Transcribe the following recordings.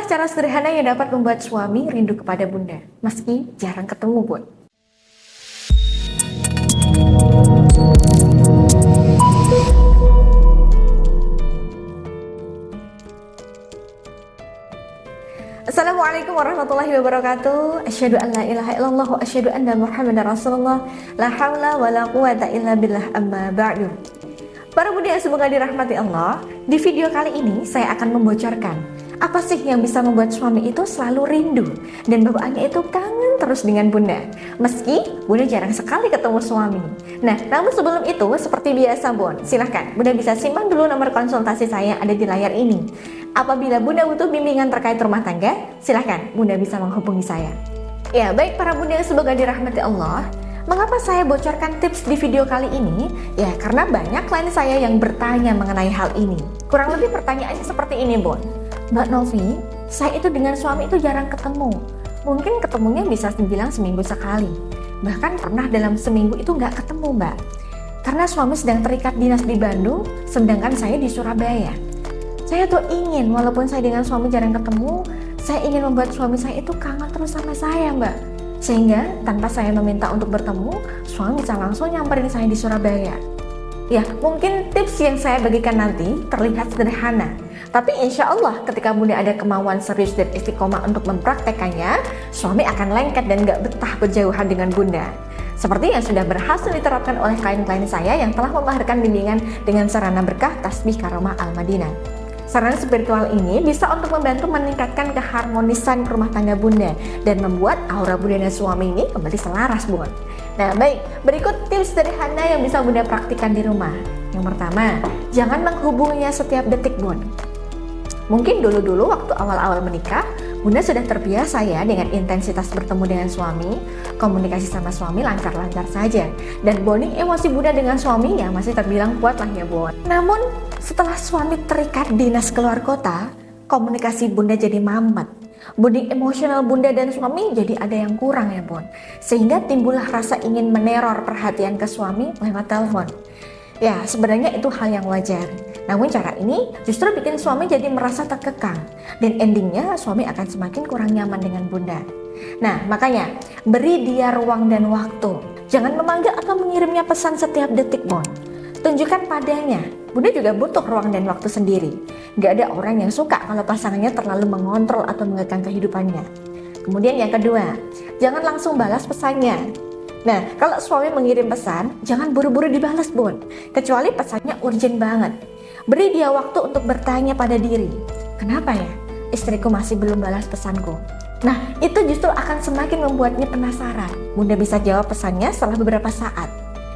Inilah cara sederhana yang dapat membuat suami rindu kepada bunda, meski jarang ketemu, Bun. Assalamualaikum warahmatullahi wabarakatuh. Asyhadu an la ilaha illallah wa asyhadu anna Muhammadar Rasulullah. La haula wa la quwata illa billah, amma ba'du. Para bunda yang semoga dirahmati Allah, di video kali ini saya akan membocorkan apa sih yang bisa membuat suami itu selalu rindu dan bawaannya itu kangen terus dengan bunda, meski bunda jarang sekali ketemu suami. Nah, namun sebelum itu seperti biasa, Bun, silahkan bunda bisa simak dulu nomor konsultasi saya yang ada di layar ini. Apabila bunda butuh bimbingan terkait rumah tangga, silahkan bunda bisa menghubungi saya. Ya, baik para bunda yang semoga dirahmati Allah. Mengapa saya bocorkan tips di video kali ini? Ya, karena banyak klien saya yang bertanya mengenai hal ini. Kurang lebih pertanyaannya seperti ini, Bun. Mbak Novi, saya itu dengan suami itu jarang ketemu. Mungkin ketemunya bisa dibilang seminggu sekali. Bahkan pernah dalam seminggu itu nggak ketemu, Mbak. Karena suami sedang terikat dinas di Bandung, sedangkan saya di Surabaya. Saya tuh ingin, walaupun saya dengan suami jarang ketemu, saya ingin membuat suami saya itu kangen terus sama saya, Mbak. Sehingga tanpa saya meminta untuk bertemu, suami bisa langsung nyamperin saya di Surabaya. Ya, mungkin tips yang saya bagikan nanti terlihat sederhana, tapi insya Allah ketika bunda ada kemauan serius dan istiqomah untuk mempraktekannya, suami akan lengket dan gak betah berjauhan dengan bunda. Seperti yang sudah berhasil diterapkan oleh klien-klien saya yang telah memahirkan bimbingan dengan sarana berkah Tasbih Karomah Al-Madinah. Sarana spiritual ini bisa untuk membantu meningkatkan keharmonisan rumah tangga bunda dan membuat aura bunda dan suami ini kembali selaras, Bun. Nah, baik, berikut tips sederhana yang bisa bunda praktikkan di rumah. Yang pertama, jangan menghubunginya setiap detik, Bun. Mungkin dulu-dulu waktu awal-awal menikah, bunda sudah terbiasa ya dengan intensitas bertemu dengan suami, komunikasi sama suami lancar-lancar saja, dan bonding emosi bunda dengan suami ya masih terbilang kuat lah ya, Bun. Namun, setelah suami terikat dinas keluar kota, komunikasi bunda jadi mamet. Bonding emosional bunda dan suami jadi ada yang kurang ya, Bun. Sehingga timbullah rasa ingin meneror perhatian ke suami lewat telepon. Ya, sebenarnya itu hal yang wajar. Namun cara ini justru bikin suami jadi merasa terkekang. Dan endingnya suami akan semakin kurang nyaman dengan bunda. Nah, makanya beri dia ruang dan waktu. Jangan memanggil atau mengirimnya pesan setiap detik, Bun. Tunjukkan padanya, bunda juga butuh ruang dan waktu sendiri. Gak ada orang yang suka kalau pasangannya terlalu mengontrol atau mengekang kehidupannya. Kemudian yang kedua, jangan langsung balas pesannya. Nah, kalau suami mengirim pesan, jangan buru-buru dibalas, Bun. Kecuali pesannya urgent banget. Beri dia waktu untuk bertanya pada diri. Kenapa ya? Istriku masih belum balas pesanku. Nah, itu justru akan semakin membuatnya penasaran. Bunda bisa jawab pesannya setelah beberapa saat.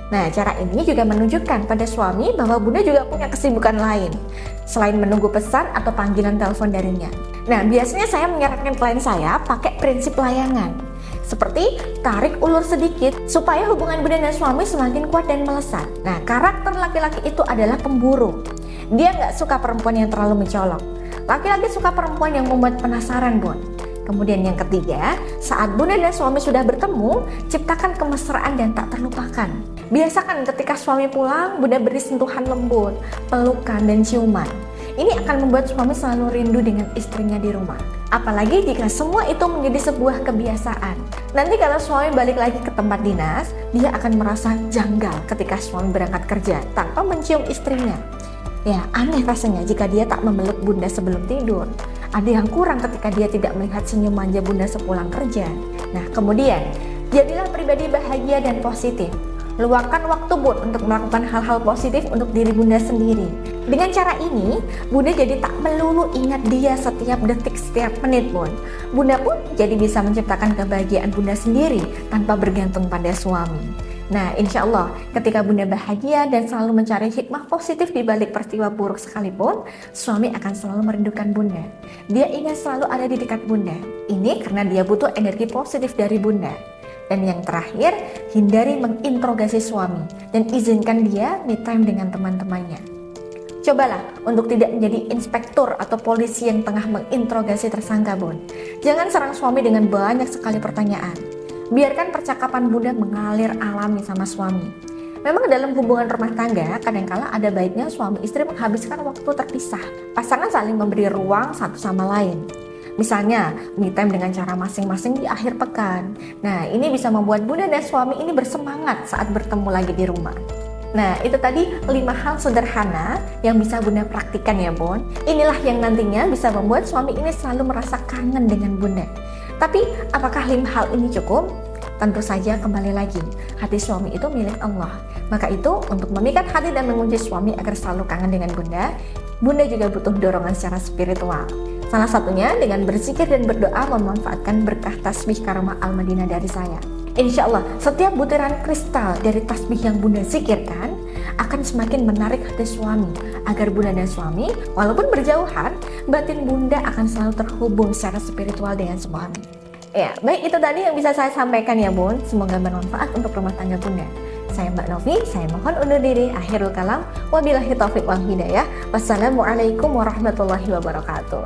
Nah, cara ini juga menunjukkan pada suami bahwa bunda juga punya kesibukan lain selain menunggu pesan atau panggilan telepon darinya. Nah, biasanya saya menyarankan klien saya pakai prinsip layangan. Seperti tarik ulur sedikit supaya hubungan bunda dan suami semakin kuat dan melesat. Nah, karakter laki-laki itu adalah pemburu. Dia nggak suka perempuan yang terlalu mencolok. Laki-laki suka perempuan yang membuat penasaran, Bun. Kemudian yang ketiga, saat bunda dan suami sudah bertemu, ciptakan kemesraan dan tak terlupakan. Biasakan ketika suami pulang, bunda beri sentuhan lembut, pelukan, dan ciuman. Ini akan membuat suami selalu rindu dengan istrinya di rumah. Apalagi jika semua itu menjadi sebuah kebiasaan. Nanti kalau suami balik lagi ke tempat dinas, dia akan merasa janggal ketika suami berangkat kerja tanpa mencium istrinya. Ya, aneh rasanya jika dia tak memeluk bunda sebelum tidur. Ada yang kurang ketika dia tidak melihat senyum manja bunda sepulang kerja. Nah, kemudian, jadilah pribadi bahagia dan positif. Luangkan waktu, Bun, untuk melakukan hal-hal positif untuk diri bunda sendiri. Dengan cara ini, bunda jadi tak melulu ingat dia setiap detik, setiap menit, Bun. Bunda pun jadi bisa menciptakan kebahagiaan bunda sendiri tanpa bergantung pada suami. Nah, insya Allah ketika bunda bahagia dan selalu mencari hikmah positif di balik peristiwa buruk sekalipun, suami akan selalu merindukan bunda. Dia ingin selalu ada di dekat bunda. Ini karena dia butuh energi positif dari bunda. Dan yang terakhir, hindari menginterogasi suami dan izinkan dia me time dengan teman-temannya. Cobalah untuk tidak menjadi inspektur atau polisi yang tengah menginterogasi tersangka, Bun. Jangan serang suami dengan banyak sekali pertanyaan. Biarkan percakapan bunda mengalir alami sama suami. Memang dalam hubungan rumah tangga, kadangkala ada baiknya suami istri menghabiskan waktu terpisah. Pasangan saling memberi ruang satu sama lain. Misalnya, me time dengan cara masing-masing di akhir pekan. Nah, ini bisa membuat bunda dan suami ini bersemangat saat bertemu lagi di rumah. Nah, itu tadi 5 hal sederhana yang bisa bunda praktikkan ya Bun. Inilah yang nantinya bisa membuat suami ini selalu merasa kangen dengan bunda. Tapi, apakah 5 hal ini cukup? Tentu saja kembali lagi, hati suami itu milik Allah. Maka itu, untuk memikat hati dan menguji suami agar selalu kangen dengan bunda juga butuh dorongan secara spiritual. Salah satunya dengan berzikir dan berdoa memanfaatkan berkah tasbih Karomah Al-Madinah dari saya. Insya Allah, setiap butiran kristal dari tasbih yang bunda zikirkan akan semakin menarik hati suami, agar bunda dan suami, walaupun berjauhan, batin bunda akan selalu terhubung secara spiritual dengan suami. Ya, baik itu tadi yang bisa saya sampaikan ya Bun. Semoga bermanfaat untuk rumah tangga bunda. Saya Mbak Novi, saya mohon undur diri. Akhirul kalam, wabillahi taufiq wal hidayah. Wassalamualaikum warahmatullahi wabarakatuh.